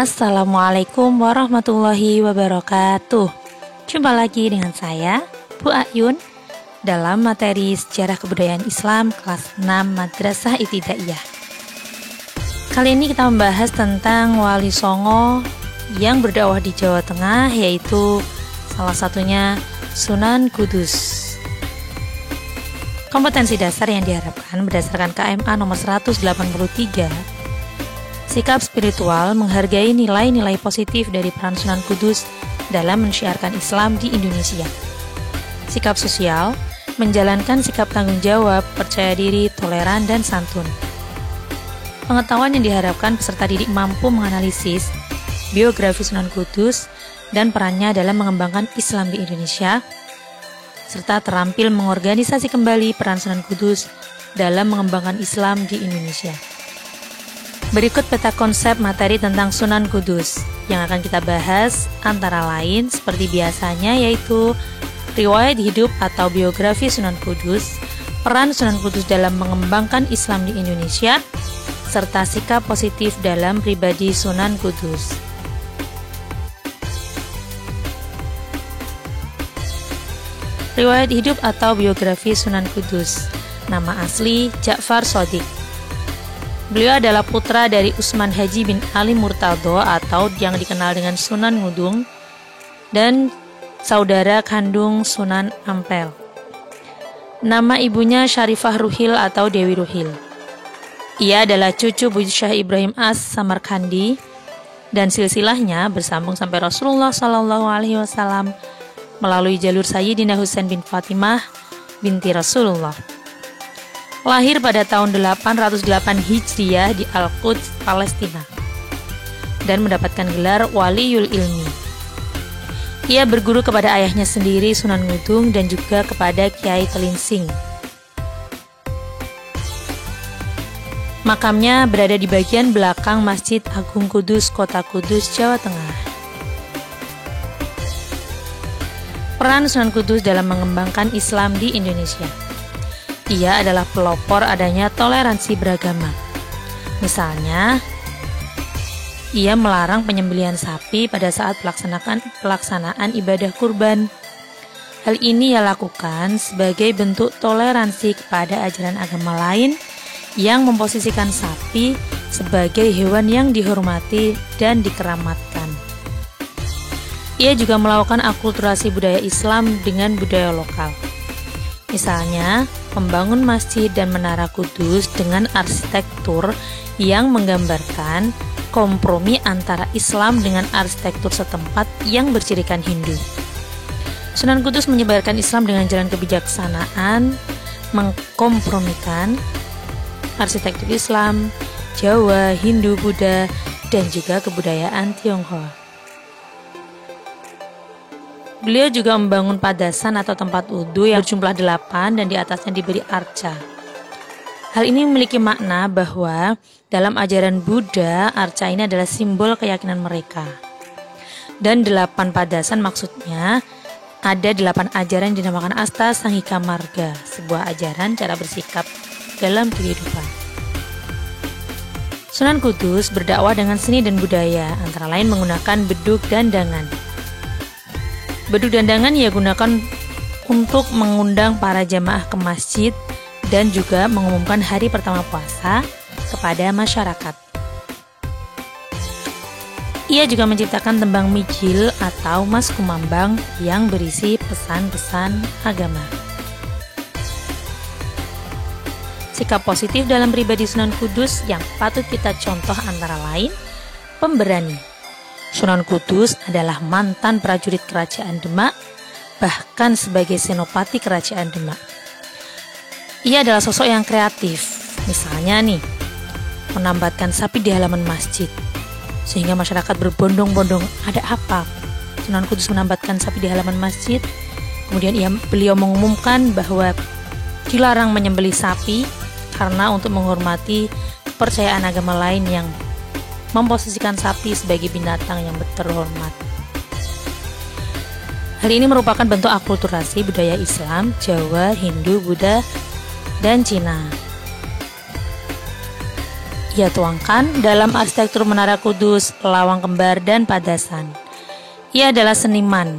Assalamualaikum warahmatullahi wabarakatuh. Jumpa lagi dengan saya, Bu Ayun, dalam materi Sejarah Kebudayaan Islam kelas 6 Madrasah Ibtidaiyah. Kali ini kita membahas tentang Wali Songo yang berdakwah di Jawa Tengah, yaitu salah satunya Sunan Kudus. Kompetensi dasar yang diharapkan berdasarkan KMA nomor 183, sikap spiritual menghargai nilai-nilai positif dari peran Sunan Kudus dalam mensyiarkan Islam di Indonesia. Sikap sosial, menjalankan sikap tanggung jawab, percaya diri, toleran, dan santun. Pengetahuan yang diharapkan peserta didik mampu menganalisis biografi Sunan Kudus dan perannya dalam mengembangkan Islam di Indonesia, serta terampil mengorganisasi kembali peran Sunan Kudus dalam mengembangkan Islam di Indonesia. Berikut peta konsep materi tentang Sunan Kudus yang akan kita bahas antara lain seperti biasanya, yaitu riwayat hidup atau biografi Sunan Kudus, peran Sunan Kudus dalam mengembangkan Islam di Indonesia, serta sikap positif dalam pribadi Sunan Kudus. Riwayat hidup atau biografi Sunan Kudus. Nama asli Ja'far Shadiq. Beliau adalah putra dari Utsman Haji bin Ali Murtado atau yang dikenal dengan Sunan Ngudung dan saudara kandung Sunan Ampel. Nama ibunya Syarifah Ruhil atau Dewi Ruhil. Ia adalah cucu Buyut Syah Ibrahim As-Samarkandi dan silsilahnya bersambung sampai Rasulullah SAW melalui jalur Sayyidina Husain bin Fatimah binti Rasulullah. Lahir pada tahun 808 Hijriah di Al-Quds, Palestina, dan mendapatkan gelar Waliyul Ilmi. Ia berguru kepada ayahnya sendiri Sunan Ngudung dan juga kepada Kiai Telinsing. Makamnya berada di bagian belakang Masjid Agung Kudus, Kota Kudus, Jawa Tengah. Peran Sunan Kudus dalam mengembangkan Islam di Indonesia. Ia adalah pelopor adanya toleransi beragama. Misalnya, ia melarang penyembelihan sapi pada saat pelaksanaan ibadah kurban. Hal ini ia lakukan sebagai bentuk toleransi kepada ajaran agama lain yang memposisikan sapi sebagai hewan yang dihormati dan dikeramatkan. Ia juga melakukan akulturasi budaya Islam dengan budaya lokal. Misalnya, membangun masjid dan menara Kudus dengan arsitektur yang menggambarkan kompromi antara Islam dengan arsitektur setempat yang bercirikan Hindu. Sunan Kudus menyebarkan Islam dengan jalan kebijaksanaan, mengkompromikan arsitektur Islam, Jawa, Hindu, Buddha, dan juga kebudayaan Tionghoa. Beliau juga membangun padasan atau tempat wudhu yang berjumlah 8 dan di atasnya diberi arca. Hal ini memiliki makna bahwa dalam ajaran Buddha, arca ini adalah simbol keyakinan mereka. Dan 8 padasan maksudnya ada 8 ajaran yang dinamakan Asta Sanghika Marga, sebuah ajaran cara bersikap dalam kehidupan. Sunan Kudus berdakwah dengan seni dan budaya, antara lain menggunakan beduk dan dangan. Beduk dan dangan ia gunakan untuk mengundang para jamaah ke masjid dan juga mengumumkan hari pertama puasa kepada masyarakat. Ia juga menciptakan tembang mijil atau mas kumambang yang berisi pesan-pesan agama. Sikap positif dalam pribadi Sunan Kudus yang patut kita contoh antara lain pemberani. Sunan Kudus adalah mantan prajurit Kerajaan Demak, bahkan sebagai senopati Kerajaan Demak. Ia adalah sosok yang kreatif, misalnya menambatkan sapi di halaman masjid, sehingga masyarakat berbondong-bondong, ada apa? Sunan Kudus menambatkan sapi di halaman masjid, kemudian beliau mengumumkan bahwa dilarang menyembelih sapi karena untuk menghormati kepercayaan agama lain yang memposisikan sapi sebagai binatang yang terhormat. Hal ini merupakan bentuk akulturasi budaya Islam, Jawa, Hindu, Buddha, dan Cina. ia tuangkan dalam arsitektur Menara Kudus, Lawang Kembar, dan Padasan. Ia adalah seniman,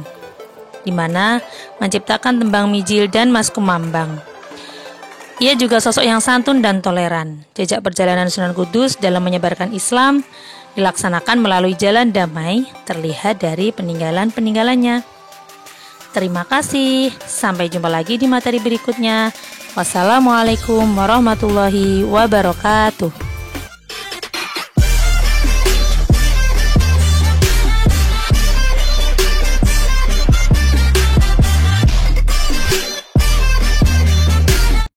di mana menciptakan tembang mijil dan mas kumambang. Ia juga sosok yang santun dan toleran. Jejak perjalanan Sunan Kudus dalam menyebarkan Islam dilaksanakan melalui jalan damai, terlihat dari peninggalan-peninggalannya. Terima kasih, sampai jumpa lagi di materi berikutnya. Wassalamualaikum warahmatullahi wabarakatuh.